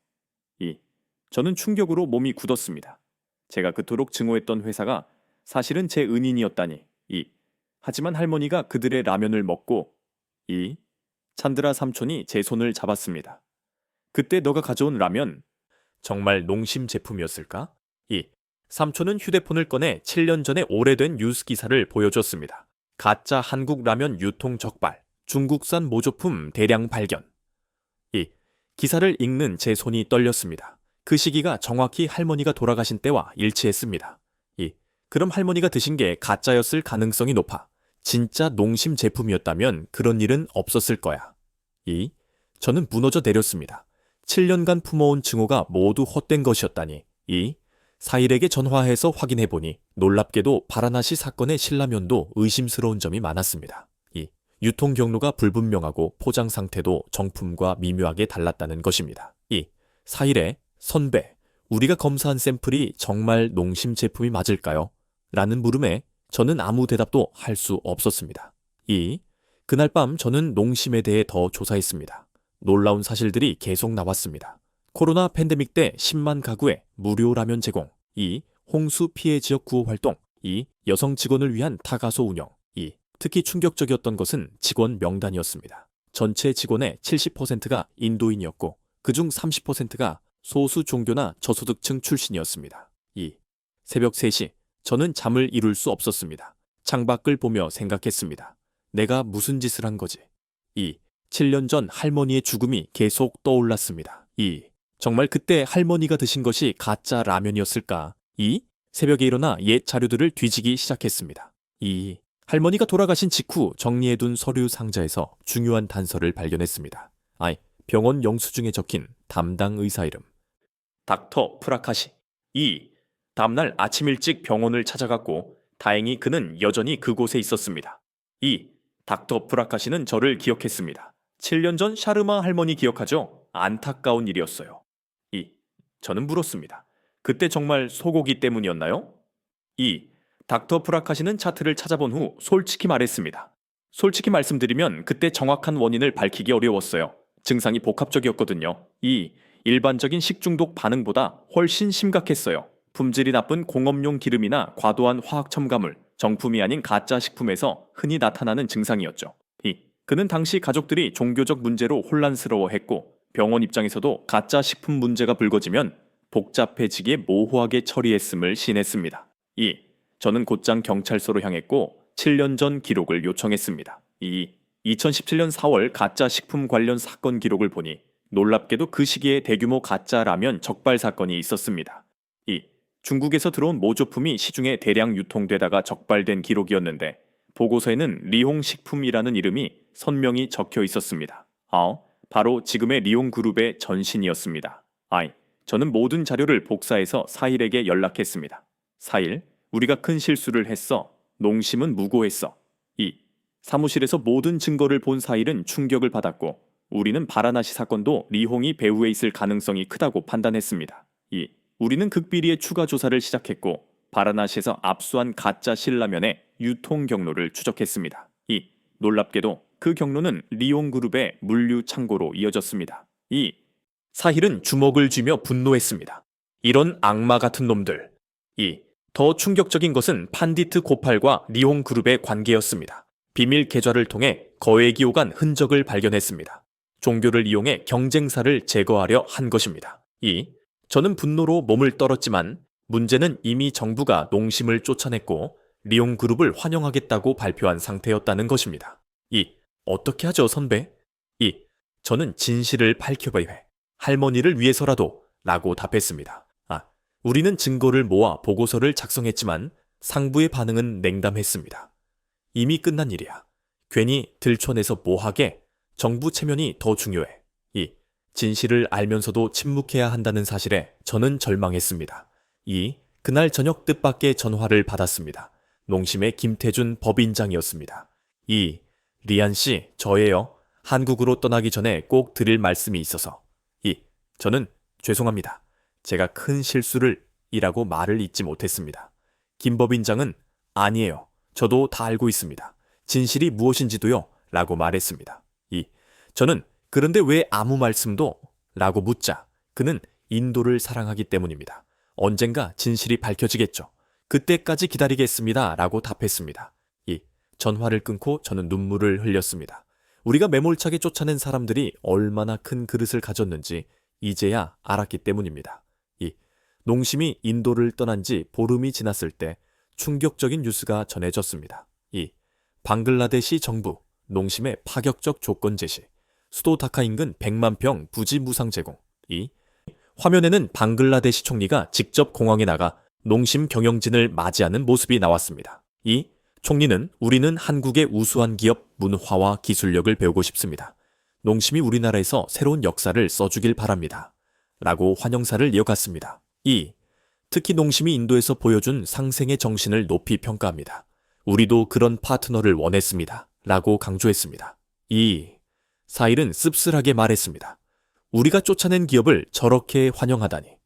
저는 충격으로 몸이 굳었습니다. 제가 그토록 증오했던 회사가 사실은 제 은인이었다니. 하지만 할머니가 그들의 라면을 먹고. 찬드라 삼촌이 제 손을 잡았습니다. 그때 너가 가져온 라면 정말 농심 제품이었을까? 삼촌은 휴대폰을 꺼내 7년 전에 오래된 뉴스 기사를 보여줬습니다. 가짜 한국 라면 유통 적발, 중국산 모조품 대량 발견. 기사를 읽는 제 손이 떨렸습니다. 그 시기가 정확히 할머니가 돌아가신 때와 일치했습니다. 그럼 할머니가 드신 게 가짜였을 가능성이 높아. 진짜 농심 제품이었다면 그런 일은 없었을 거야. 저는 무너져 내렸습니다. 7년간 품어온 증오가 모두 헛된 것이었다니. 사일에게 전화해서 확인해보니 놀랍게도 바라나시 사건의 신라면도 의심스러운 점이 많았습니다. 유통 경로가 불분명하고 포장 상태도 정품과 미묘하게 달랐다는 것입니다. 사일에 선배, 우리가 검사한 샘플이 정말 농심 제품이 맞을까요? 라는 물음에 저는 아무 대답도 할 수 없었습니다. 그날 밤 저는 농심에 대해 더 조사했습니다. 놀라운 사실들이 계속 나왔습니다. 코로나 팬데믹 때 10만 가구에 무료 라면 제공, 홍수 피해 지역 구호 활동, 여성 직원을 위한 타가소 운영, 특히 충격적이었던 것은 직원 명단이었습니다. 전체 직원의 70%가 인도인이었고 그중 30%가 소수 종교나 저소득층 출신이었습니다. 새벽 3시, 저는 잠을 이룰 수 없었습니다. 창밖을 보며 생각했습니다. 내가 무슨 짓을 한 거지? 7년 전 할머니의 죽음이 계속 떠올랐습니다. 정말 그때 할머니가 드신 것이 가짜 라면이었을까? 새벽에 일어나 옛 자료들을 뒤지기 시작했습니다. 할머니가 돌아가신 직후 정리해둔 서류 상자에서 중요한 단서를 발견했습니다. 병원 영수증에 적힌 담당 의사 이름. 닥터 프라카시. 다음날 아침 일찍 병원을 찾아갔고 다행히 그는 여전히 그곳에 있었습니다. 닥터 프라카시는 저를 기억했습니다. 7년 전 샤르마 할머니 기억하죠? 안타까운 일이었어요. 저는 물었습니다. 그때 정말 소고기 때문이었나요? 닥터 프라카시는 차트를 찾아본 후 솔직히 말했습니다. 솔직히 말씀드리면 그때 정확한 원인을 밝히기 어려웠어요. 증상이 복합적이었거든요. 일반적인 식중독 반응보다 훨씬 심각했어요. 품질이 나쁜 공업용 기름이나 과도한 화학 첨가물, 정품이 아닌 가짜 식품에서 흔히 나타나는 증상이었죠. 그는 당시 가족들이 종교적 문제로 혼란스러워했고 병원 입장에서도 가짜 식품 문제가 불거지면 복잡해지게 모호하게 처리했음을 시인했습니다. 저는 곧장 경찰서로 향했고 7년 전 기록을 요청했습니다. 2017년 4월 가짜 식품 관련 사건 기록을 보니 놀랍게도 그 시기에 대규모 가짜 라면 적발 사건이 있었습니다. 중국에서 들어온 모조품이 시중에 대량 유통되다가 적발된 기록이었는데 보고서에는 리홍식품이라는 이름이 선명히 적혀 있었습니다. 바로 지금의 리홍그룹의 전신이었습니다. 저는 모든 자료를 복사해서 사일에게 연락했습니다. 사일, 우리가 큰 실수를 했어. 농심은 무고했어. 사무실에서 모든 증거를 본 사일은 충격을 받았고 우리는 바라나시 사건도 리홍이 배후에 있을 가능성이 크다고 판단했습니다. 우리는 극비리의 추가 조사를 시작했고 바라나시에서 압수한 가짜 신라면의 유통 경로를 추적했습니다. 놀랍게도 그 경로는 리홍그룹의 물류 창고로 이어졌습니다. 사힐은 주먹을 쥐며 분노했습니다. 이런 악마 같은 놈들. 더 충격적인 것은 판디트 고팔과 리홍그룹의 관계였습니다. 비밀 계좌를 통해 거액이 오간 흔적을 발견했습니다. 종교를 이용해 경쟁사를 제거하려 한 것입니다. 저는 분노로 몸을 떨었지만 문제는 이미 정부가 농심을 쫓아냈고 리홍그룹을 환영하겠다고 발표한 상태였다는 것입니다. 어떻게 하죠, 선배? 저는 진실을 밝혀봐야 해. 할머니를 위해서라도 라고 답했습니다. 우리는 증거를 모아 보고서를 작성했지만 상부의 반응은 냉담했습니다. 이미 끝난 일이야. 괜히 들춰내서 뭐하게. 정부 체면이 더 중요해. 진실을 알면서도 침묵해야 한다는 사실에 저는 절망했습니다. 그날 저녁 뜻밖의 전화를 받았습니다. 농심의 김태준 법인장이었습니다. 리안 씨, 저예요. 한국으로 떠나기 전에 꼭 드릴 말씀이 있어서. 저는 죄송합니다. 제가 큰 실수를 이라고 말을 잇지 못했습니다. 김 법인장은 아니에요. 저도 다 알고 있습니다. 진실이 무엇인지도요. 라고 말했습니다. 저는 그런데 왜 아무 말씀도? 라고 묻자 그는 인도를 사랑하기 때문입니다. 언젠가 진실이 밝혀지겠죠. 그때까지 기다리겠습니다. 라고 답했습니다. 전화를 끊고 저는 눈물을 흘렸습니다. 우리가 매몰차게 쫓아낸 사람들이 얼마나 큰 그릇을 가졌는지 이제야 알았기 때문입니다. 농심이 인도를 떠난 지 보름이 지났을 때 충격적인 뉴스가 전해졌습니다. 방글라데시 정부, 농심의 파격적 조건 제시, 수도 다카 인근 100만 평 부지 무상 제공. 화면에는 방글라데시 총리가 직접 공항에 나가 농심 경영진을 맞이하는 모습이 나왔습니다. 총리는 우리는 한국의 우수한 기업 문화와 기술력을 배우고 싶습니다. 농심이 우리나라에서 새로운 역사를 써주길 바랍니다. 라고 환영사를 이어갔습니다. 특히 농심이 인도에서 보여준 상생의 정신을 높이 평가합니다. 우리도 그런 파트너를 원했습니다. 라고 강조했습니다. 사일은 씁쓸하게 말했습니다. 우리가 쫓아낸 기업을 저렇게 환영하다니.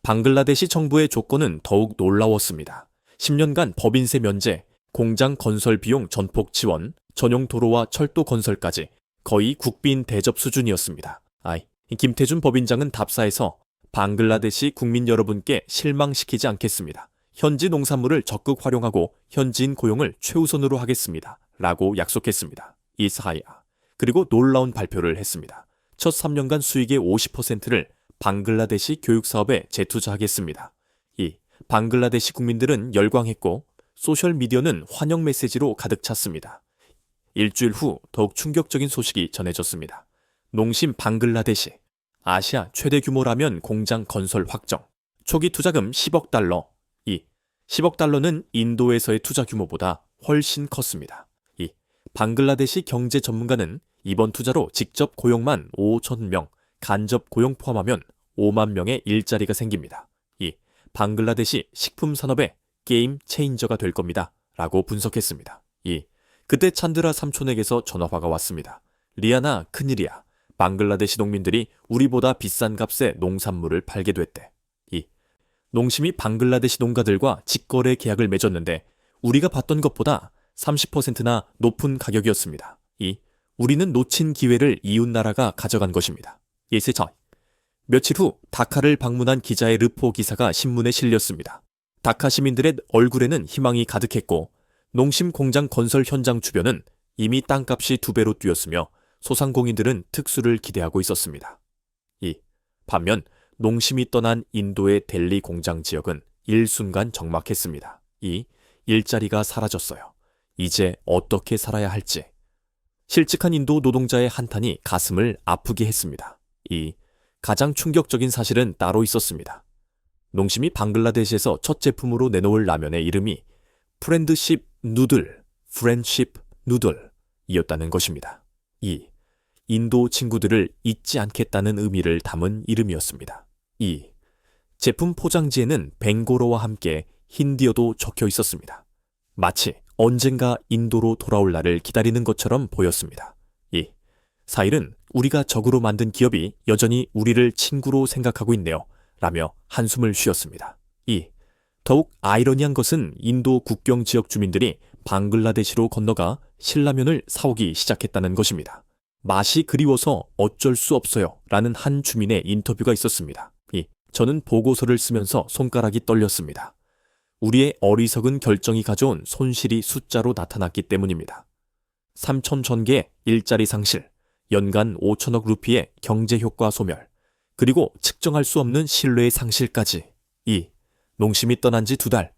방글라데시 정부의 조건은 더욱 놀라웠습니다. 10년간 법인세 면제, 공장 건설 비용 전폭 지원, 전용 도로와 철도 건설까지 거의 국빈 대접 수준이었습니다. 김태준 법인장은 답사에서 방글라데시 국민 여러분께 실망시키지 않겠습니다. 현지 농산물을 적극 활용하고 현지인 고용을 최우선으로 하겠습니다. 라고 약속했습니다. 그리고 놀라운 발표를 했습니다. 첫 3년간 수익의 50%를 방글라데시 교육사업에 재투자하겠습니다. 방글라데시 국민들은 열광했고 소셜미디어는 환영 메시지로 가득 찼습니다. 일주일 후 더욱 충격적인 소식이 전해졌습니다. 농심 방글라데시, 아시아 최대 규모 라면 공장 건설 확정, 초기 투자금 10억 달러. 10억 달러는 인도에서의 투자 규모보다 훨씬 컸습니다. 이 방글라데시 경제 전문가는 이번 투자로 직접 고용만 5천 명, 간접 고용 포함하면 5만 명의 일자리가 생깁니다. 이 방글라데시 식품 산업의 게임 체인저가 될 겁니다. 라고 분석했습니다. 그때 찬드라 삼촌에게서 전화가 왔습니다. 리아나, 큰일이야. 방글라데시 농민들이 우리보다 비싼 값에 농산물을 팔게 됐대. 농심이 방글라데시 농가들과 직거래 계약을 맺었는데 우리가 받던 것보다 30%나 높은 가격이었습니다. 우리는 놓친 기회를 이웃나라가 가져간 것입니다. 예세차. 며칠 후 다카를 방문한 기자의 르포 기사가 신문에 실렸습니다. 다카 시민들의 얼굴에는 희망이 가득했고 농심 공장 건설 현장 주변은 이미 땅값이 2배로 뛰었으며 소상공인들은 특수를 기대하고 있었습니다. 반면 농심이 떠난 인도의 델리 공장 지역은 일순간 적막했습니다. 일자리가 사라졌어요. 이제 어떻게 살아야 할지. 실직한 인도 노동자의 한탄이 가슴을 아프게 했습니다. 가장 충격적인 사실은 따로 있었습니다. 농심이 방글라데시에서 첫 제품으로 내놓을 라면의 이름이 프렌드십 누들, 프렌십 누들이었다는 것입니다. 인도 친구들을 잊지 않겠다는 의미를 담은 이름이었습니다. 제품 포장지에는 벵고로와 함께 힌디어도 적혀 있었습니다. 마치 언젠가 인도로 돌아올 날을 기다리는 것처럼 보였습니다. 사일은 우리가 적으로 만든 기업이 여전히 우리를 친구로 생각하고 있네요. 라며 한숨을 쉬었습니다. 더욱 아이러니한 것은 인도 국경 지역 주민들이 방글라데시로 건너가 신라면을 사오기 시작했다는 것입니다. 맛이 그리워서 어쩔 수 없어요. 라는 한 주민의 인터뷰가 있었습니다. 저는 보고서를 쓰면서 손가락이 떨렸습니다. 우리의 어리석은 결정이 가져온 손실이 숫자로 나타났기 때문입니다. 3천 전개의 일자리 상실, 연간 5천억 루피의 경제 효과 소멸, 그리고 측정할 수 없는 신뢰의 상실까지. 농심이 떠난 지 2달.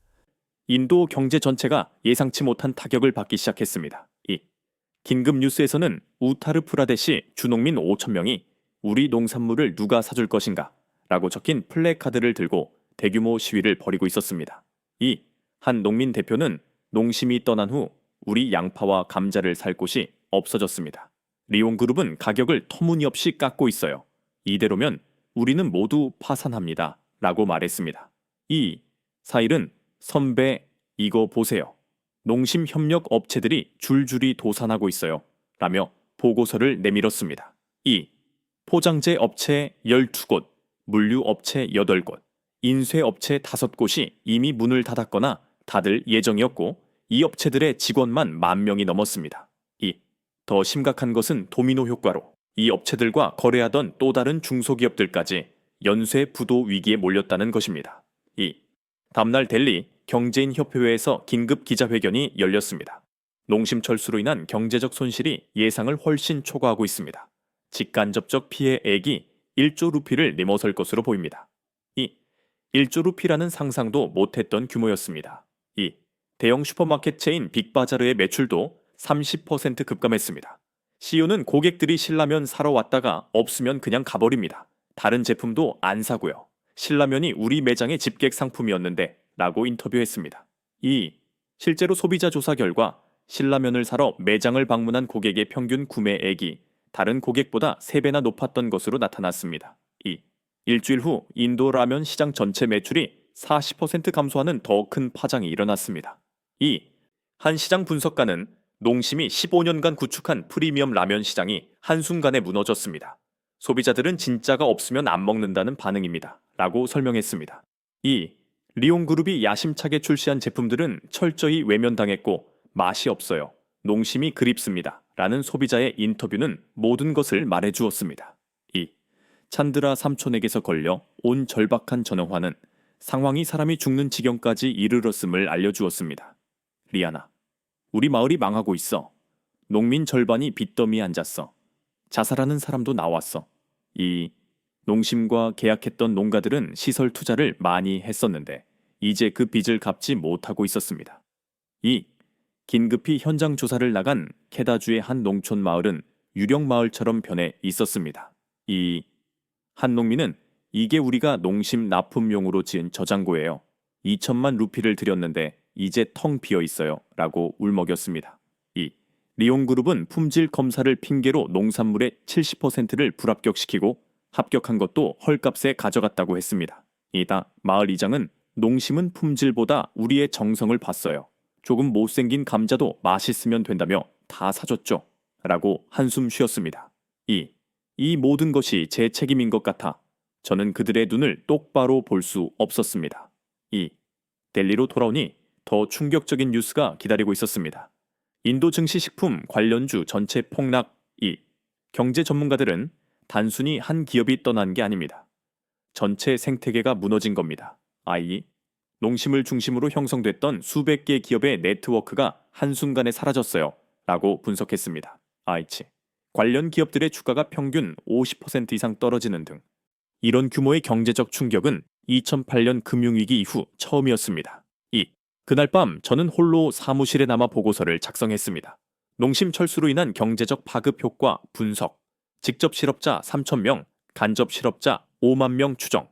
인도 경제 전체가 예상치 못한 타격을 받기 시작했습니다. 긴급 뉴스에서는 우타르 프라데시 주농민 5천 명이 우리 농산물을 누가 사줄 것인가? 라고 적힌 플래카드를 들고 대규모 시위를 벌이고 있었습니다. 한 농민 대표는 농심이 떠난 후 우리 양파와 감자를 살 곳이 없어졌습니다. 리온그룹은 가격을 터무니없이 깎고 있어요. 이대로면 우리는 모두 파산합니다. 라고 말했습니다. 사일은 선배 이거 보세요. 농심 협력 업체들이 줄줄이 도산하고 있어요. 라며 보고서를 내밀었습니다. 포장재 업체 12곳, 물류 업체 8곳, 인쇄 업체 5곳이 이미 문을 닫았거나 닫을 예정이었고 이 업체들의 직원만 10,000명이 넘었습니다. 더 심각한 것은 도미노 효과로 이 업체들과 거래하던 또 다른 중소기업들까지 연쇄 부도 위기에 몰렸다는 것입니다. 다음날 델리 경제인협회에서 긴급 기자회견이 열렸습니다. 농심 철수로 인한 경제적 손실이 예상을 훨씬 초과하고 있습니다. 직간접적 피해액이 1조 루피를 넘어설 것으로 보입니다. 1조 루피라는 상상도 못했던 규모였습니다. 대형 슈퍼마켓 체인 빅바자르의 매출도 30% 급감했습니다. CEO는 고객들이 신라면 사러 왔다가 없으면 그냥 가버립니다. 다른 제품도 안 사고요. 신라면이 우리 매장의 집객 상품이었는데 라고 인터뷰했습니다. 실제로 소비자 조사 결과 신라면을 사러 매장을 방문한 고객의 평균 구매액이 다른 고객보다 3배나 높았던 것으로 나타났습니다. 일주일 후 인도 라면 시장 전체 매출이 40% 감소하는 더 큰 파장이 일어났습니다. 한 시장 분석가는 농심이 15년간 구축한 프리미엄 라면 시장이 한순간에 무너졌습니다. 소비자들은 진짜가 없으면 안 먹는다는 반응입니다. 라고 설명했습니다. 리온그룹이 야심차게 출시한 제품들은 철저히 외면당했고 맛이 없어요. 농심이 그립습니다. 라는 소비자의 인터뷰는 모든 것을 말해주었습니다. 찬드라 삼촌에게서 걸려 온 절박한 전영화는 상황이 사람이 죽는 지경까지 이르렀음을 알려주었습니다. 리아나, 우리 마을이 망하고 있어. 농민 절반이 빚더미에 앉았어. 자살하는 사람도 나왔어. 농심과 계약했던 농가들은 시설 투자를 많이 했었는데 이제 그 빚을 갚지 못하고 있었습니다. 긴급히 현장 조사를 나간 케다주의 한 농촌 마을은 유령 마을처럼 변해 있었습니다. 한 농민은 이게 우리가 농심 납품용으로 지은 저장고예요. 2천만 루피를 들였는데 이제 텅 비어 있어요. 라고 울먹였습니다. 2. 리온그룹은 품질 검사를 핑계로 농산물의 70%를 불합격시키고 합격한 것도 헐값에 가져갔다고 했습니다. 이다 마을 이장은 농심은 품질보다 우리의 정성을 봤어요. 조금 못생긴 감자도 맛있으면 된다며 다 사줬죠. 라고 한숨 쉬었습니다. 이 모든 것이 제 책임인 것 같아 저는 그들의 눈을 똑바로 볼 수 없었습니다. 델리로 돌아오니 더 충격적인 뉴스가 기다리고 있었습니다. 인도 증시 식품 관련주 전체 폭락. 경제 전문가들은 단순히 한 기업이 떠난 게 아닙니다. 전체 생태계가 무너진 겁니다. 농심을 중심으로 형성됐던 수백 개 기업의 네트워크가 한순간에 사라졌어요. 라고 분석했습니다. 관련 기업들의 주가가 평균 50% 이상 떨어지는 등 이런 규모의 경제적 충격은 2008년 금융위기 이후 처음이었습니다. 그날 밤 저는 홀로 사무실에 남아 보고서를 작성했습니다. 농심 철수로 인한 경제적 파급 효과 분석, 직접 실업자 3,000명, 간접 실업자 5만 명 추정.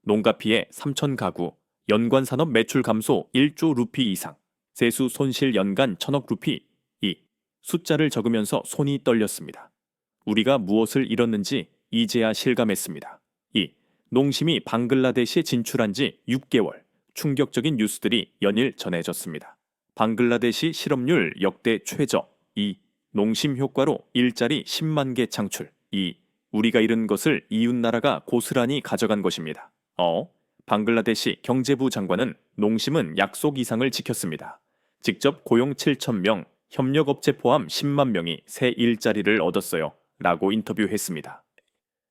농가 피해 3,000 가구, 연관 산업 매출 감소 1조 루피 이상, 세수 손실 연간 1,000억 루피. 숫자를 적으면서 손이 떨렸습니다. 우리가 무엇을 잃었는지 이제야 실감했습니다. 농심이 방글라데시에 진출한 지 6개월, 충격적인 뉴스들이 연일 전해졌습니다. 방글라데시 실업률 역대 최저. 농심 효과로 일자리 10만 개 창출. 우리가 잃은 것을 이웃나라가 고스란히 가져간 것입니다. 방글라데시 경제부 장관은 농심은 약속 이상을 지켰습니다. 직접 고용 7,000명, 협력업체 포함 10만 명이 새 일자리를 얻었어요. 라고 인터뷰했습니다.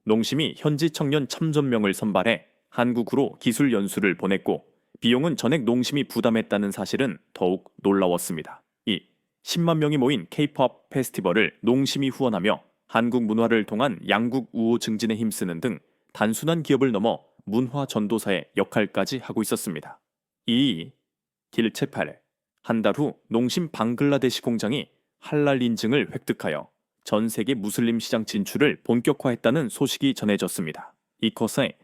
농심이 현지 청년 1,000명을 선발해 한국으로 기술 연수를 보냈고 비용은 전액 농심이 부담했다는 사실은 더욱 놀라웠습니다. 10만 명이 모인 K-POP 페스티벌을 농심이 후원하며 한국 문화를 통한 양국 우호 증진에 힘쓰는 등 단순한 기업을 넘어 문화 전도사의 역할까지 하고 있었습니다. 길체팔. 한 달 후 농심 방글라데시 공장이 할랄 인증을 획득하여 전 세계 무슬림 시장 진출을 본격화했다는 소식이 전해졌습니다. 이것에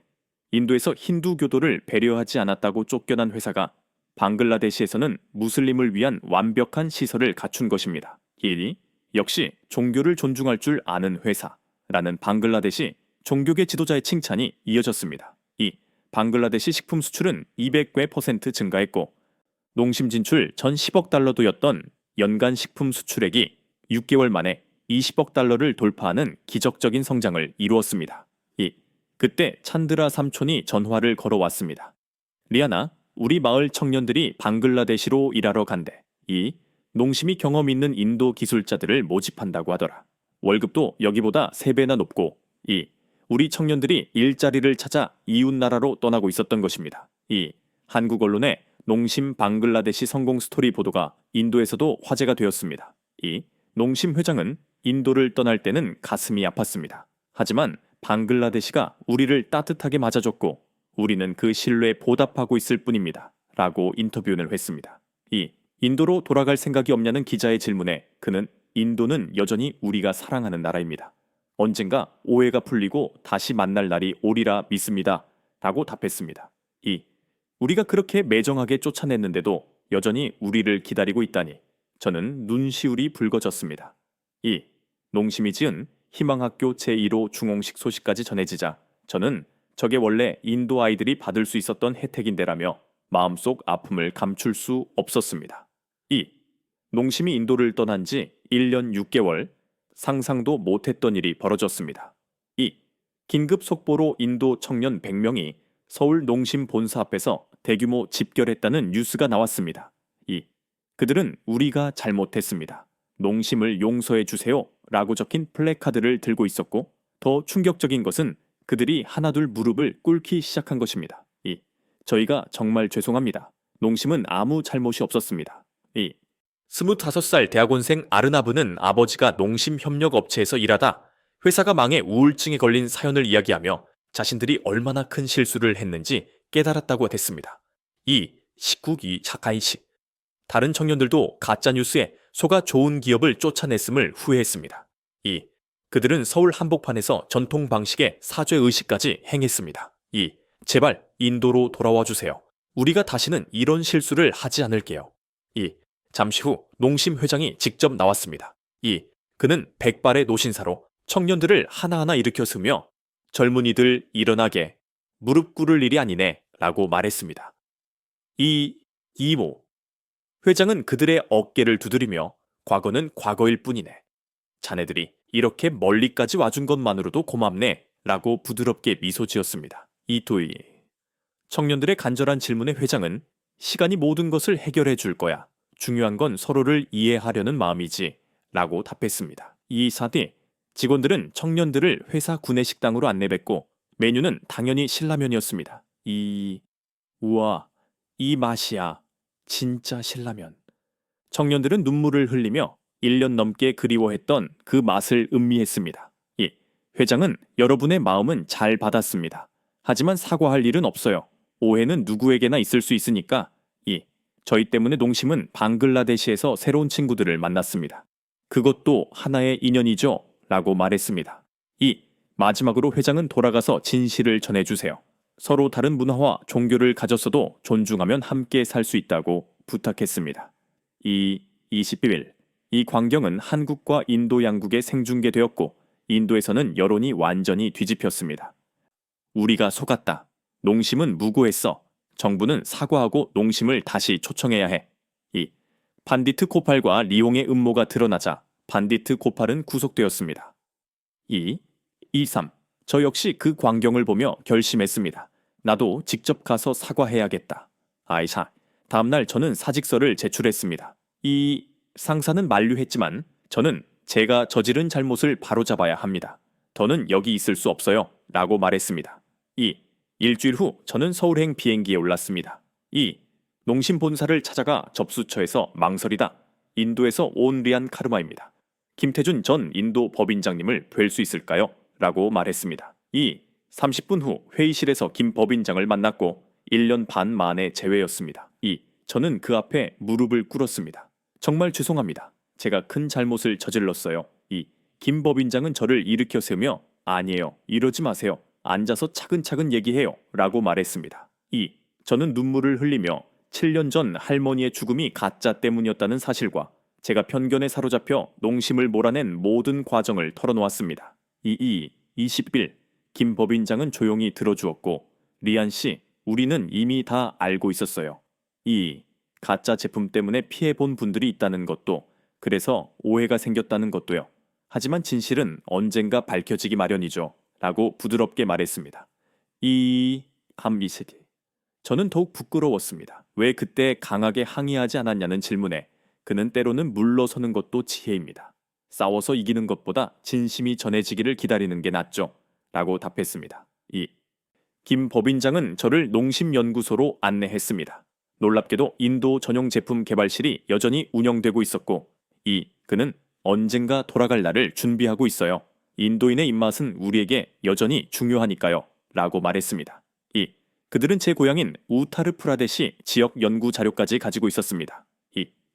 인도에서 힌두교도를 배려하지 않았다고 쫓겨난 회사가 방글라데시에서는 무슬림을 위한 완벽한 시설을 갖춘 것입니다. 역시 종교를 존중할 줄 아는 회사라는 방글라데시 종교계 지도자의 칭찬이 이어졌습니다. 방글라데시 식품 수출은 200% 증가했고 농심 진출 전 10억 달러도였던 연간 식품 수출액이 6개월 만에 20억 달러를 돌파하는 기적적인 성장을 이루었습니다. 그때 찬드라 삼촌이 전화를 걸어왔습니다. 리아나, 우리 마을 청년들이 방글라데시로 일하러 간대. 농심이 경험 있는 인도 기술자들을 모집한다고 하더라. 월급도 여기보다 3배나 높고 우리 청년들이 일자리를 찾아 이웃나라로 떠나고 있었던 것입니다. 한국 언론의 농심 방글라데시 성공 스토리 보도가 인도에서도 화제가 되었습니다. 농심 회장은 인도를 떠날 때는 가슴이 아팠습니다. 하지만 방글라데시가 우리를 따뜻하게 맞아줬고 우리는 그 신뢰에 보답하고 있을 뿐입니다. 라고 인터뷰를 했습니다. 인도로 돌아갈 생각이 없냐는 기자의 질문에 그는 인도는 여전히 우리가 사랑하는 나라입니다. 언젠가 오해가 풀리고 다시 만날 날이 오리라 믿습니다. 라고 답했습니다. 우리가 그렇게 매정하게 쫓아냈는데도 여전히 우리를 기다리고 있다니 저는 눈시울이 붉어졌습니다. 농심이 지은 희망학교 제1호 중홍식 소식까지 전해지자 저는 저게 원래 인도 아이들이 받을 수 있었던 혜택인데라며 마음속 아픔을 감출 수 없었습니다. 농심이 인도를 떠난 지 1년 6개월, 상상도 못했던 일이 벌어졌습니다. 긴급 속보로 인도 청년 100명이 서울 농심 본사 앞에서 대규모 집결했다는 뉴스가 나왔습니다. 그들은 우리가 잘못했습니다. 농심을 용서해 주세요 라고 적힌 플래카드를 들고 있었고 더 충격적인 것은 그들이 하나둘 무릎을 꿇기 시작한 것입니다. 저희가 정말 죄송합니다. 농심은 아무 잘못이 없었습니다. 25살 대학원생 아르나브는 아버지가 농심 협력업체에서 일하다 회사가 망해 우울증에 걸린 사연을 이야기하며 자신들이 얼마나 큰 실수를 했는지 깨달았다고 했습니다. 19기 차카이시. 다른 청년들도 가짜뉴스에 속아 좋은 기업을 쫓아냈음을 후회했습니다. 그들은 서울 한복판에서 전통 방식의 사죄의식까지 행했습니다. 제발 인도로 돌아와 주세요. 우리가 다시는 이런 실수를 하지 않을게요. 2. 잠시 후 농심 회장이 직접 나왔습니다. 2. 그는 백발의 노신사로 청년들을 하나하나 일으켜 세우며 젊은이들 일어나게 무릎 꿇을 일이 아니네 라고 말했습니다. 이모. 회장은 그들의 어깨를 두드리며 과거는 과거일 뿐이네. 자네들이 이렇게 멀리까지 와준 것만으로도 고맙네 라고 부드럽게 미소 지었습니다. 이토이. 청년들의 간절한 질문에 회장은 시간이 모든 것을 해결해 줄 거야. 중요한 건 서로를 이해하려는 마음이지 라고 답했습니다. 이사뒤 직원들은 청년들을 회사 구내식당으로 안내했고 메뉴는 당연히 신라면이었습니다. 우와, 이 맛이야. 진짜 신라면. 청년들은 눈물을 흘리며 1년 넘게 그리워했던 그 맛을 음미했습니다. 회장은 여러분의 마음은 잘 받았습니다. 하지만 사과할 일은 없어요. 오해는 누구에게나 있을 수 있으니까. 저희 때문에 농심은 방글라데시에서 새로운 친구들을 만났습니다. 그것도 하나의 인연이죠 라고 말했습니다. 마지막으로 회장은 돌아가서 진실을 전해주세요. 서로 다른 문화와 종교를 가졌어도 존중하면 함께 살 수 있다고 부탁했습니다. 21일 이 광경은 한국과 인도 양국에 생중계되었고 인도에서는 여론이 완전히 뒤집혔습니다. 우리가 속았다. 농심은 무고했어. 정부는 사과하고 농심을 다시 초청해야 해. 반디트 코팔과 리옹의 음모가 드러나자 반디트 코팔은 구속되었습니다. 23. 저 역시 그 광경을 보며 결심했습니다. 나도 직접 가서 사과해야겠다. 아이샤. 다음날 저는 사직서를 제출했습니다. 이 상사는 만류했지만 저는 제가 저지른 잘못을 바로잡아야 합니다. 더는 여기 있을 수 없어요. 라고 말했습니다. 일주일 후 저는 서울행 비행기에 올랐습니다. 농심 본사를 찾아가 접수처에서 망설이다. 인도에서 온 리안 카르마입니다. 김태준 전 인도 법인장님을 뵐 수 있을까요? 라고 말했습니다. 30분 후 회의실에서 김 법인장을 만났고 1년 반 만에 재회였습니다. 저는 그 앞에 무릎을 꿇었습니다. 정말 죄송합니다. 제가 큰 잘못을 저질렀어요. 김 법인장은 저를 일으켜 세우며 아니에요. 이러지 마세요. 앉아서 차근차근 얘기해요. 라고 말했습니다. 저는 눈물을 흘리며 7년 전 할머니의 죽음이 가짜 때문이었다는 사실과 제가 편견에 사로잡혀 농심을 몰아낸 모든 과정을 털어놓았습니다. 20일 김 법인장은 조용히 들어주었고 리안 씨, 우리는 이미 다 알고 있었어요. 가짜 제품 때문에 피해본 분들이 있다는 것도 그래서 오해가 생겼다는 것도요. 하지만 진실은 언젠가 밝혀지기 마련이죠. 라고 부드럽게 말했습니다. 한미세기. 저는 더욱 부끄러웠습니다. 왜 그때 강하게 항의하지 않았냐는 질문에 그는 때로는 물러서는 것도 지혜입니다. 싸워서 이기는 것보다 진심이 전해지기를 기다리는 게 낫죠. 라고 답했습니다. 김 법인장은 저를 농심연구소로 안내했습니다. 놀랍게도 인도 전용 제품 개발실이 여전히 운영되고 있었고 그는 언젠가 돌아갈 날을 준비하고 있어요. 인도인의 입맛은 우리에게 여전히 중요하니까요. 라고 말했습니다. 그들은 제 고향인 우타르프라데시 지역 연구 자료까지 가지고 있었습니다.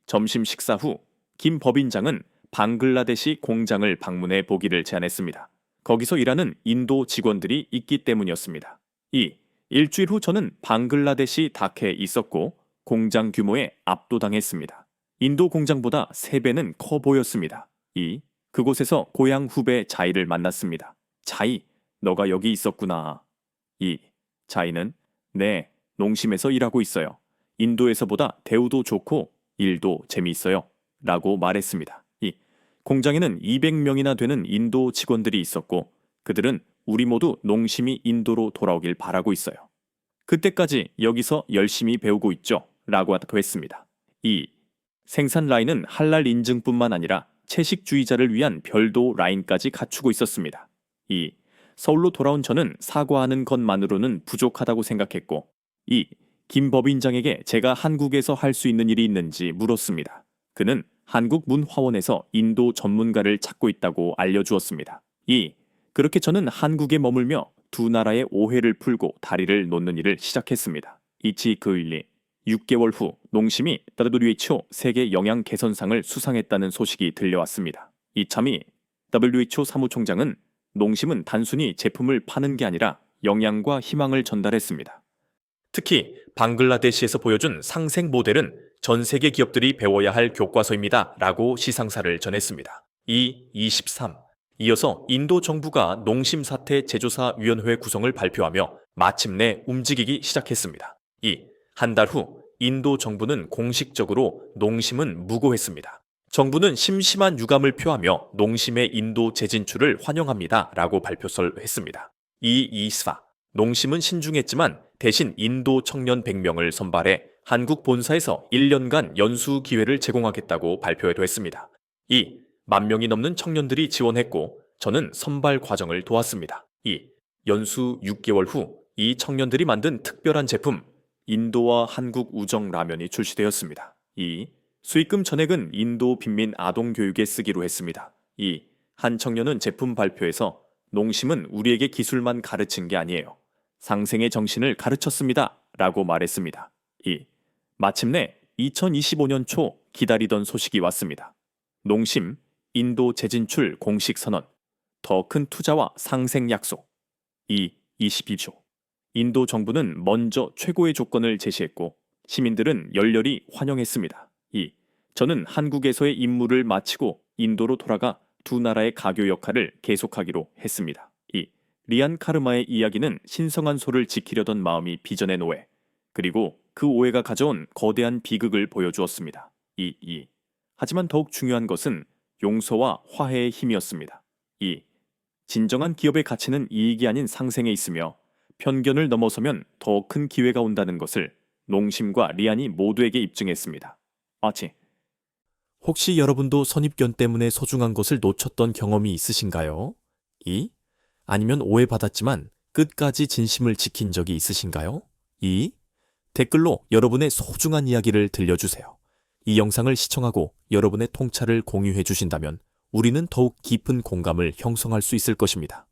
점심 식사 후 김 법인장은 방글라데시 공장을 방문해 보기를 제안했습니다. 거기서 일하는 인도 직원들이 있기 때문이었습니다. 일주일 후 저는 방글라데시 다케에 있었고 공장 규모에 압도당했습니다. 인도 공장보다 3배는 커 보였습니다. 그곳에서 고향 후배 자이를 만났습니다. 자이, 너가 여기 있었구나. 자이는 네, 농심에서 일하고 있어요. 인도에서보다 대우도 좋고 일도 재미있어요. 라고 말했습니다. 공장에는 200명이나 되는 인도 직원들이 있었고 그들은 우리 모두 농심이 인도로 돌아오길 바라고 있어요. 그때까지 여기서 열심히 배우고 있죠. 라고 했습니다. 생산 라인은 할랄 인증뿐만 아니라 채식주의자를 위한 별도 라인까지 갖추고 있었습니다. 서울로 돌아온 저는 사과하는 것만으로는 부족하다고 생각했고 김 법인장에게 제가 한국에서 할 수 있는 일이 있는지 물었습니다. 그는 한국문화원에서 인도 전문가를 찾고 있다고 알려주었습니다. 그렇게 저는 한국에 머물며 두 나라의 오해를 풀고 다리를 놓는 일을 시작했습니다. 6개월 후 농심이 WHO 세계 영양 개선상을 수상했다는 소식이 들려왔습니다. 이참이 WHO 사무총장은 농심은 단순히 제품을 파는 게 아니라 영양과 희망을 전달했습니다. 특히 방글라데시에서 보여준 상생 모델은 전 세계 기업들이 배워야 할 교과서입니다. 라고 시상사를 전했습니다. 23. 이어서 인도 정부가 농심 사태 제조사 위원회 구성을 발표하며 마침내 움직이기 시작했습니다. 한 달 후 인도 정부는 공식적으로 농심은 무고했습니다. 정부는 심심한 유감을 표하며 농심의 인도 재진출을 환영합니다. 라고 발표서를 했습니다. 24. 농심은 신중했지만 대신 인도 청년 100명을 선발해 한국 본사에서 1년간 연수 기회를 제공하겠다고 발표해도 했습니다. 10,000명이 넘는 청년들이 지원했고 저는 선발 과정을 도왔습니다. 연수 6개월 후 이 청년들이 만든 특별한 제품 인도와 한국 우정 라면이 출시되었습니다. 수익금 전액은 인도 빈민 아동 교육에 쓰기로 했습니다. 한 청년은 제품 발표에서 농심은 우리에게 기술만 가르친 게 아니에요. 상생의 정신을 가르쳤습니다. 라고 말했습니다. 마침내 2025년 초 기다리던 소식이 왔습니다. 농심, 인도 재진출 공식 선언, 더 큰 투자와 상생 약속. 22조. 인도 정부는 먼저 최고의 조건을 제시했고 시민들은 열렬히 환영했습니다. 저는 한국에서의 임무를 마치고 인도로 돌아가 두 나라의 가교 역할을 계속하기로 했습니다. 리안 카르마의 이야기는 신성한 소를 지키려던 마음이 빚어낸 오해, 그리고 그 오해가 가져온 거대한 비극을 보여주었습니다. 하지만 더욱 중요한 것은 용서와 화해의 힘이었습니다. 진정한 기업의 가치는 이익이 아닌 상생에 있으며 편견을 넘어서면 더 큰 기회가 온다는 것을 농심과 리안이 모두에게 입증했습니다. 혹시 여러분도 선입견 때문에 소중한 것을 놓쳤던 경험이 있으신가요? 아니면 오해받았지만 끝까지 진심을 지킨 적이 있으신가요? 댓글로 여러분의 소중한 이야기를 들려주세요. 이 영상을 시청하고 여러분의 통찰을 공유해 주신다면 우리는 더욱 깊은 공감을 형성할 수 있을 것입니다.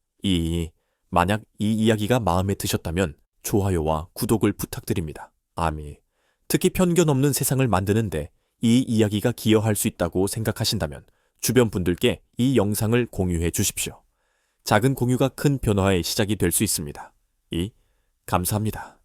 만약 이 이야기가 마음에 드셨다면 좋아요와 구독을 부탁드립니다. 특히 편견 없는 세상을 만드는데 이 이야기가 기여할 수 있다고 생각하신다면 주변 분들께 이 영상을 공유해 주십시오. 작은 공유가 큰 변화의 시작이 될 수 있습니다. 감사합니다.